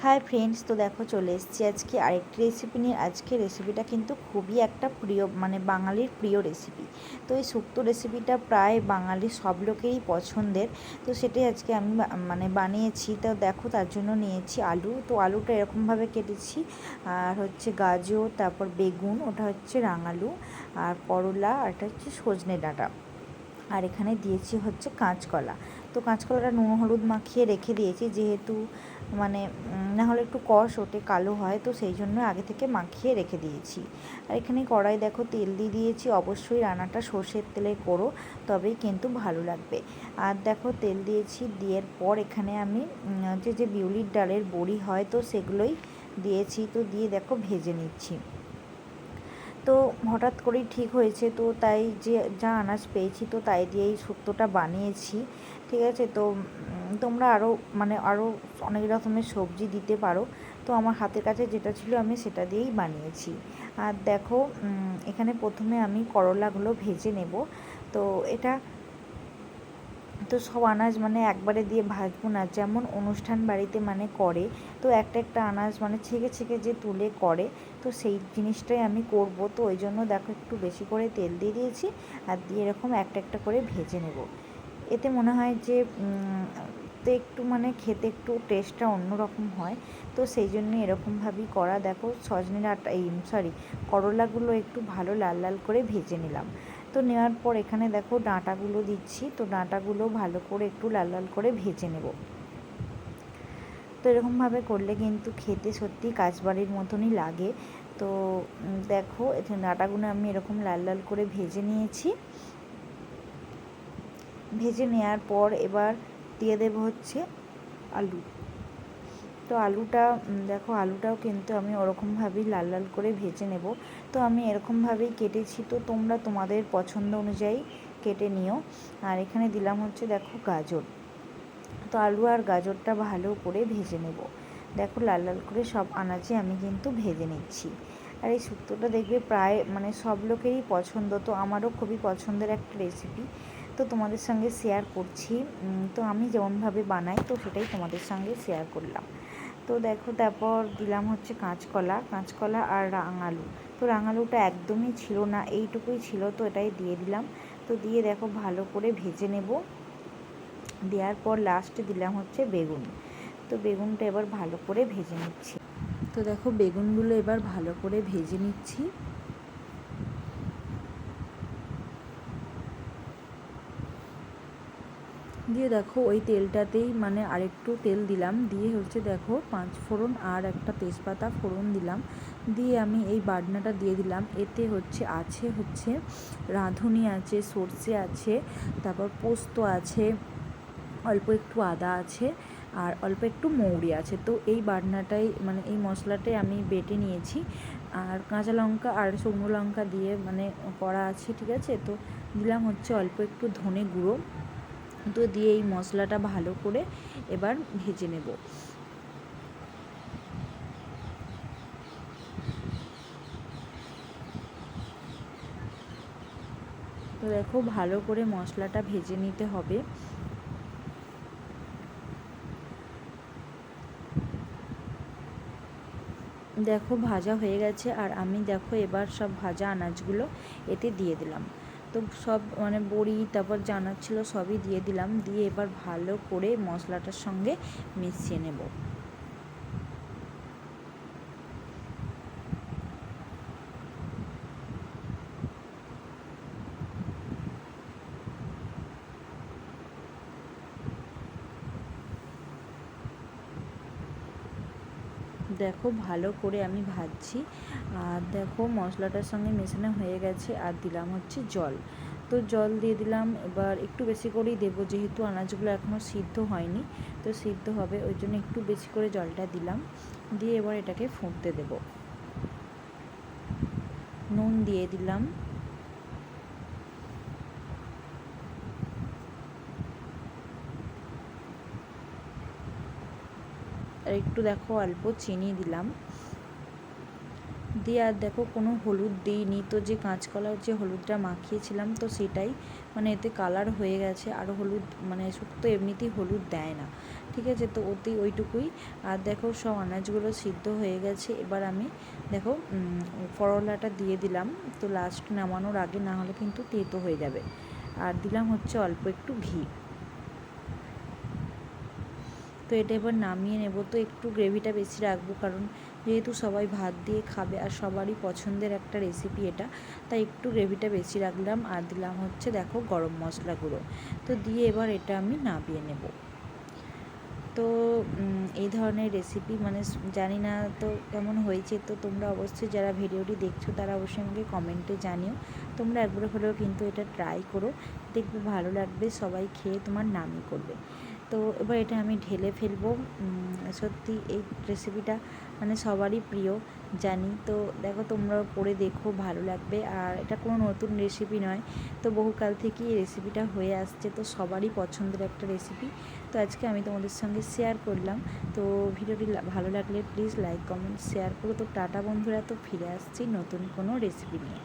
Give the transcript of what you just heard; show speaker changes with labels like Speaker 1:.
Speaker 1: Hi friends, তো দেখো চলে এসেছি আজকে আরেকটি রেসিপি নিয়ে। আজকে রেসিপিটা কিন্তু খুবই একটা প্রিয়, বাঙালির প্রিয় রেসিপি। তো এই শুক্তো রেসিপিটা প্রায় বাঙালির সব লোকেরই পছন্দের। তো সেটাই আজকে আমি বানিয়েছি। তো দেখো, তার জন্য নিয়েছি আলু। তো আলুটা এরকমভাবে কেটেছি। আর হচ্ছে গাজর, তারপর বেগুন, ওটা হচ্ছে রাঙালু, আর করলা, আর এটা হচ্ছে সজনে ডাঁটা। আর এখানে দিয়েছি হচ্ছে কাঁচকলা। তো কাঁচকলাটা নুন হলুদ মাখিয়ে রেখে দিয়েছি, যেহেতু না হলে একটু কষ ওঠে, কালো হয়, তো সেই জন্য আগে থেকে মাখিয়ে রেখে দিয়েছি। আর এখানে কড়াই দেখো তেল দিয়ে দিয়েছি। অবশ্যই রান্নাটা সর্ষের তেলে করো, তবেই কিন্তু ভালো লাগবে। আর দেখো তেল দিয়েছি, দেওয়ার পর এখানে আমি যে বিউলির ডালের বড়ি হয়, তো সেগুলোই দিয়েছি। তো দিয়ে দেখো ভেজে নিচ্ছি। তো হঠাৎ করেই ঠিক হয়েছে, তো তাই যে যা আনাজ পেয়েছি তো তাই দিয়েই শুক্তোটা বানিয়েছি। ঠিক আছে, তো তোমরা আরও অনেক রকমের সবজি দিতে পারো। তো আমার হাতের কাছে যেটা ছিল আমি সেটা দিয়েই বানিয়েছি। আর দেখো, এখানে প্রথমে আমি করলাগুলো ভেজে নেব। তো এটা তো সব আনাজ একবারে দিয়ে ভাজবো না, যেমন অনুষ্ঠান বাড়িতে করে। তো একটা একটা আনাজ ছেঁকে ছেঁকে যে তুলে করে, তো সেই জিনিসটাই আমি করব। তো ওই জন্য দেখো একটু বেশি করে তেল দিয়ে দিয়েছি, আর দিয়ে এরকম একটা একটা করে ভেজে নেব। এতে মনে হয় যে তো একটু খেতে একটু টেস্টটা অন্যরকম হয়। তো সেই জন্য এরকমভাবেই করা। দেখো সজনে ডাঁটা করলাগুলো একটু ভালো লাল লাল করে ভেজে নিলাম। তো নেওয়ার পর এখানে দেখো ডাঁটাগুলো দিচ্ছি। তো ডাঁটাগুলো ভালো করে একটু লাল লাল করে ভেজে নেব। তো এরকমভাবে করলে কিন্তু খেতে সত্যি কাজবাড়ির মতনই লাগে। তো দেখো এখানে ডাঁটাগুলো আমি এরকম লাল লাল করে ভেজে নিয়েছি। ভেজে নেওয়ার পর এবার দিয়ে দেব হচ্ছে আলু। তো আলুটা দেখো, আলুটাও কিন্তু আমি ওরকমভাবেই লাল লাল করে ভেজে নেব। তো আমি এরকমভাবেই কেটেছি, তো তোমরা তোমাদের পছন্দ অনুযায়ী কেটে নিও। আর এখানে দিলাম হচ্ছে দেখো গাজর। তো আলু আর গাজরটা ভালো করে ভেজে নেব। দেখো লাল লাল করে সব আনাজে আমি কিন্তু ভেজে নিচ্ছি। আর এই শুক্তোটা দেখবে প্রায় সব লোকেরই পছন্দ। তো আমারও খুবই পছন্দের একটা রেসিপি। তো তোমাদের সঙ্গে শেয়ার করছি। তো আমি যেমনভাবে বানাই, তো সেটাই তোমাদের সঙ্গে শেয়ার করলাম। তো দেখো তারপর দিলাম হচ্ছে কাঁচকলা আর রাঙালু। তো রাঙালুটা একদমই ছিল না, এইটুকুই ছিল, তো এটাই দিয়ে দিলাম। তো দিয়ে দেখো ভালো করে ভেজে নেব। দেওয়ার পর লাস্টে দিলাম হচ্ছে বেগুন। তো বেগুনটা এবার ভালো করে ভেজে নিচ্ছি। তো দেখো বেগুনগুলো এবার ভালো করে ভেজে নিচ্ছি। দিয়ে দেখো ওই তেলটাতেই আরেকটু তেল দিলাম, দিয়ে হচ্ছে দেখো 5 ফোড়ন আর একটা তেজপাতা ফোড়ন দিলাম। দিয়ে আমি এই বাটনাটা দিয়ে দিলাম। এতে হচ্ছে রাঁধুনি আছে, সর্ষে আছে, তারপর পোস্ত আছে, অল্প একটু আদা আছে, আর অল্প একটু মৌরি আছে। তো এই বাটনাটাই এই মশলাটাই আমি বেটে নিয়েছি। আর কাঁচা লঙ্কা আর শুকনো লঙ্কা দিয়ে করা আছে। ঠিক আছে, তো দিলাম হচ্ছে অল্প একটু ধনে গুঁড়ো। তো দিয়ে এই মশলাটা ভালো করে এবার ভেজে নেব। তো দেখো ভালো করে মশলাটা ভেজে নিতে হবে। দেখো ভাজা হয়ে গেছে, আর আমি দেখো এবার সব ভাজা আনাজগুলো এতে দিয়ে দিলাম। তো সব বড়ি, তারপর যা আনাজ ছিল সবই দিয়ে দিলাম। দিয়ে এবার ভালো করে মশলাটার সঙ্গে মিশিয়ে নেব। দেখো ভালো করে আমি ভাজছি। আর দেখো মশলাটার সঙ্গে মেশানো হয়ে গেছে, আর দিলাম হচ্ছে জল। তো জল দিয়ে দিলাম। এবার একটু বেশি করেই দেবো, যেহেতু আনাজগুলো এখনও সিদ্ধ হয়নি, তো সিদ্ধ হবে, ওই জন্য একটু বেশি করে জলটা দিলাম। দিয়ে এবার এটাকে ফুটতে দেব। নুন দিয়ে দিলাম। আর একটু দেখো অল্প চিনি দিলাম। দিয়ে আর দেখো কোনো হলুদ দিইনি, তো যে কাঁচকলার যে হলুদটা মাখিয়েছিলাম তো সেটাই মানে এতে কালার হয়ে গেছে। আর হলুদ মানে শুক্তো এমনিতেই হলুদ দেয় না, ঠিক আছে, তো ওতেই ওইটুকুই। আর দেখো সব আনাজগুলো সিদ্ধ হয়ে গেছে। এবার আমি দেখো করলাটা দিয়ে দিলাম, তো লাস্ট নামানোর আগে, না হলে কিন্তু তেতো হয়ে যাবে। আর দিলাম হচ্ছে অল্প একটু ঘি। তো এটা এবার নামিয়ে নেব। তো একটু গ্রেভিটা বেশি রাখবো, কারণ যেহেতু সবাই ভাত দিয়ে খাবে আর সবারই পছন্দের একটা রেসিপি এটা, তাই একটু গ্রেভিটা বেশি রাখলাম। আর দিলাম হচ্ছে দেখো গরম মশলা গুঁড়ো। তো দিয়ে এবার এটা আমি নামিয়ে নেব। তো এই ধরনের রেসিপি মানে জানি না তো কেমন হয়েছে, তো তোমরা অবশ্যই যারা ভিডিওটি দেখছো তারা অবশ্যই আমাকে কমেন্টে জানিও। তোমরা একবার হলেও কিন্তু এটা ট্রাই করো, দেখবে ভালো লাগবে, সবাই খেয়ে তোমার নামই করবে। তো এবার এটা আমি ঢেলে ফেলবো। সত্যি এই রেসিপিটা মানে সবারই প্রিয় জানি। তো দেখো তোমরাও করে দেখো, ভালো লাগবে। আর এটা কোনো নতুন রেসিপি নয়, তো বহুকাল থেকেই এই রেসিপিটা হয়ে আসছে, তো সবারই পছন্দের একটা রেসিপি। তো আজকে আমি তোমাদের সঙ্গে শেয়ার করলাম। তো ভিডিওটি ভালো লাগলে প্লিজ লাইক কমেন্ট শেয়ার করো। তো টাটা বন্ধুরা, তো ফিরে আসছি নতুন কোনো রেসিপি নিয়ে।